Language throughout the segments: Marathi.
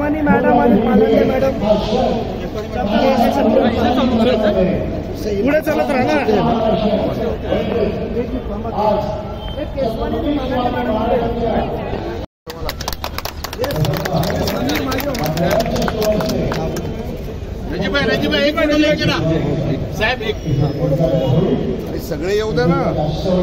केसवानी मॅडम आणि पालंडे मॅडम पुढे चालत राहा ना. केसवानी रजीभाई एक मिनिट लेके ना साहेब एक सगळे येऊ द्या ना. सर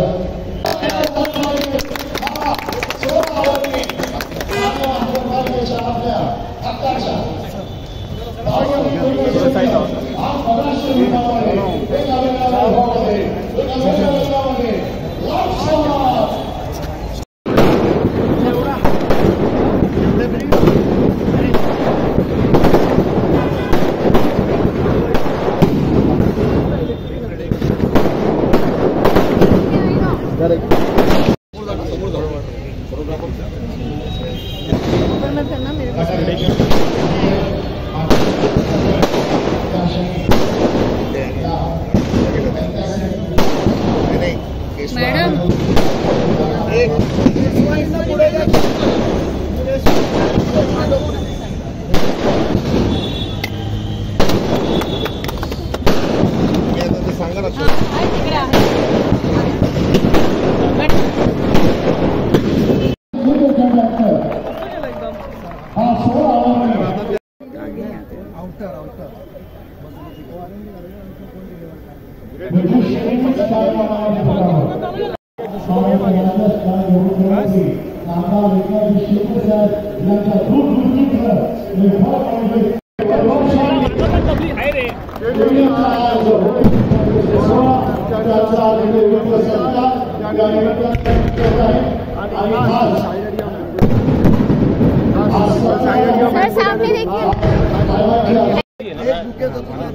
सामने देखिए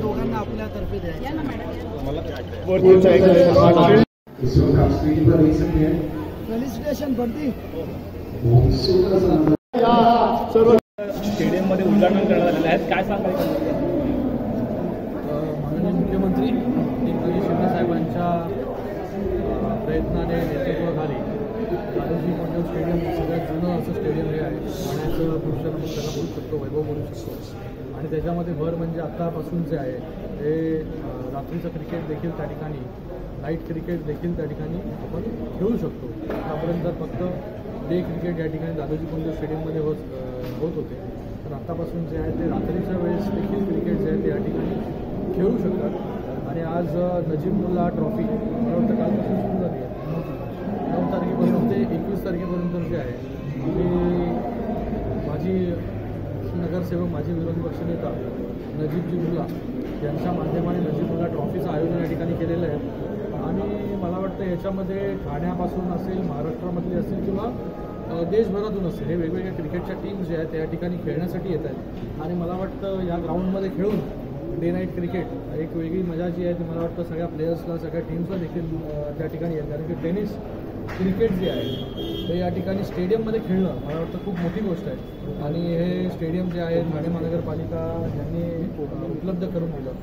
दोघांना आपल्यातर्फे द्यायचं. फेलिसिटेशन बंटी. स्टेडियम मध्ये उद्घाटन करण्यात आलेलं आहे, काय सांगाल? माननीय मुख्यमंत्री एकनाथ शिंदे साहेबांच्या प्रयत्नाने नेतृत्वाखाली दादोजी कोंडदेव स्टेडियम सगळ्यात जुनं असं स्टेडियम हे आहे. पाण्याचं पुरुष आपण त्याला बोलू शकतो, वैभव बोलू शकतो. आणि त्याच्यामध्ये भर म्हणजे आत्तापासून जे आहे ते रात्रीचं क्रिकेट देखील त्या ठिकाणी, नाईट क्रिकेट देखील त्या ठिकाणी आपण खेळू शकतो. आतापर्यंत फक्त डे क्रिकेट या ठिकाणी दादोजी कोंडदेव स्टेडियममध्ये होत होते, तर आत्तापासून जे आहे ते रात्रीच्या वेळेस देखील क्रिकेट जे आहे ते या ठिकाणी खेळू शकतात. आणि आज नजीबुल्ला ट्रॉफी मला वाटतं कालपासून सुरू झाली आहे. 9 तारखेपासून ते 21 तारखेपर्यंत जे आहे ते माजी नगरसेवक, माजी विरोधी पक्षनेता नजीबुल्ला यांच्या माध्यमाने नजीबुल्ला ट्रॉफीचं आयोजन या ठिकाणी केलेलं आहे. आणि मला वाटतं याच्यामध्ये ठाण्यापासून असेल, महाराष्ट्रामधली असेल किंवा देशभरातून असेल, हे वेगवेगळ्या क्रिकेटच्या टीम्स जे आहेत त्या ठिकाणी खेळण्यासाठी येत आहेत. आणि मला वाटतं या ग्राउंडमध्ये खेळून डे नाईट क्रिकेट एक वेगळी मजा जी आहे ती मला वाटतं सगळ्या प्लेयर्सला, सगळ्या टीम्सला देखील त्या ठिकाणी येईल. कारण की टेनिस क्रिकेट जे आहे ते या ठिकाणी स्टेडियममध्ये खेळणं मला वाटतं खूप मोठी गोष्ट आहे. आणि हे स्टेडियम जे आहे ठाणे महानगरपालिका यांनी उपलब्ध करून दिलं.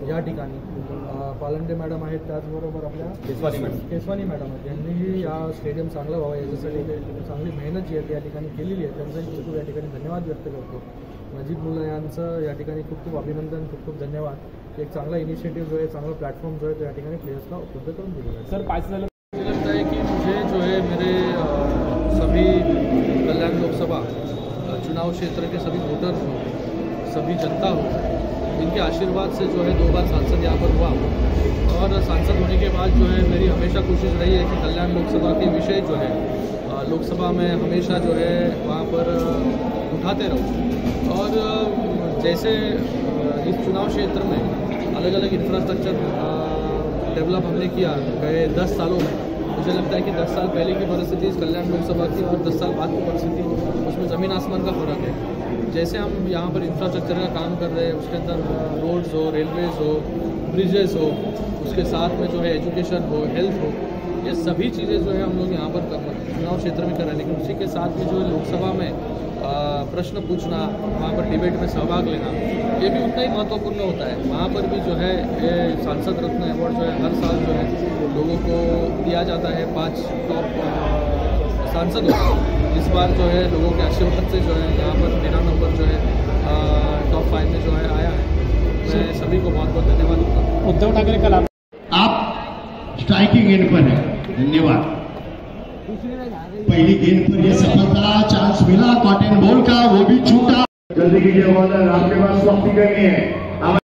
या ठिकाणी पालंडे मॅडम आहेत, त्याचबरोबर आपल्या केसवानी मॅडम आहेत, यांनीही या स्टेडियम चांगलं व्हावं याच्यासाठी चांगली मेहनत जी आहे ती या ठिकाणी केलेली आहे. त्यांचाही खूप या ठिकाणी धन्यवाद व्यक्त करतो. नजीबुल्ला यांचं या ठिकाणी खूप खूप अभिनंदन, खूप खूप धन्यवाद. एक चांगला इनिशिएटिव्ह जो आहे, चांगला प्लॅटफॉर्म जो आहे तो या ठिकाणी प्लेयर्सला उपलब्ध करून दिलेला आहे. सर 5 झालं मुझे लगता है कि मुझे जो है मेरे सभी कल्याण लोकसभा चुनाव क्षेत्र के सभी वोटर्स हो, सभी जनता हो, इनके आशीर्वाद से जो है 2 बार सांसद यहाँ पर हुआ और सांसद होने के बाद जो है मेरी हमेशा कोशिश रही है कि कल्याण लोकसभा के विषय जो है लोकसभा में हमेशा जो है वहाँ पर उठाते रहूँ. और जैसे इस चुनाव क्षेत्र में अलग अलग इंफ्रास्ट्रक्चर डेवलप हमने किया गए 10 सालों में, मुझे लगता है कि 10 साल पहले की परिस्थिति इस कल्याण लोकसभा की और 10 साल बाद की परिस्थिति, उसमें ज़मीन आसमान का फ़र्क है. जैसे हम यहाँ पर इंफ्रास्ट्रक्चर का काम कर रहे हैं, उसके अंदर रोड्स हो, रेलवेज़ हो, ब्रिजेस हो, उसके साथ में जो है एजुकेशन हो, हेल्थ हो, ये सभी चीज़ें जो है हम लोग यहाँ पर चुनाव क्षेत्र में कर रहे हैं. लेकिन उसी के साथ में जो है लोकसभा में प्रश्न पूछना, वहाँ पर डिबेट में सहभाग लेना, ये भी उतना ही महत्वपूर्ण होता है. वहाँ पर भी जो है सांसद रत्न अवार्ड जो है हर साल जो है लोगों को दिया जाता है. 5 टॉप सांसदों को इस बार जो है लोगों के आशीर्वाद से जो है यहाँ पर मेरा नंबर जो है टॉप 5 में जो है आया है। मैं सभी को बहुत बहुत धन्यवाद दूंगा। उद्धव ठाकरे कल आप स्ट्राइकिंग एंड पर है, धन्यवाद। पहली गेंद पर यह सफलता, चांस मिला कॉटन बॉल का, वो भी छूटा। जल्दी कीजिए, आपके पास वक्त करनी है।